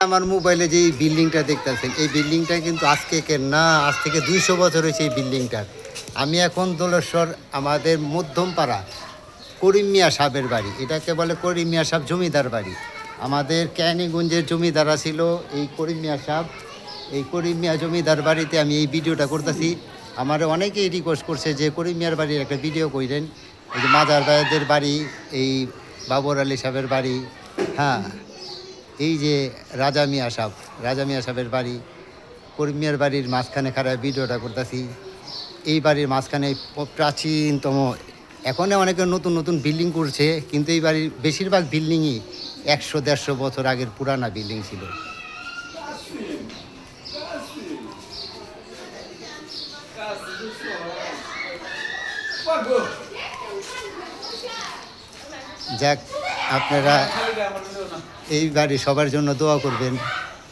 আমার মোবাইলে যে বিল্ডিংটা দেখতেছেন এই বিল্ডিংটা কিন্তু আজকে না, আজ থেকে 200 বছর হয়েছে এই বিল্ডিংটার। আমি এখন দোলেশ্বর আমাদের মধ্যমপাড়া করিম মিয়া সাহেবের বাড়ি, এটাকে বলে করিম মিয়া সাহেব জমিদার বাড়ি। আমাদের ক্যানিগঞ্জের জমিদারা ছিল এই করিম মিয়া সাহেব। এই করিম মিয়া জমিদার বাড়িতে আমি এই ভিডিওটা করতেছি। আমার অনেকেই রিকোয়েস্ট করছে যে করিম মিয়ার বাড়ির একটা ভিডিও করেন। এই যে মাজার ভাইদের বাড়ি, এই বাবর আলী সাহেবের বাড়ি, হ্যাঁ, এই যে রাজা মিয়া সাহেবের বাড়ি, করিম মিয়ার বাড়ির মাঝখানে খারাপ ভিডিওটা করতেছি। এই বাড়ির মাঝখানে প্রাচীনতম, এখন অনেকে নতুন নতুন বিল্ডিং করছে, কিন্তু এই বাড়ির বেশিরভাগ বিল্ডিংই 100-150 বছর আগের পুরানা বিল্ডিং ছিল। যাক, আপনারা এই বাড়ি সবার জন্য দোয়া করবেন।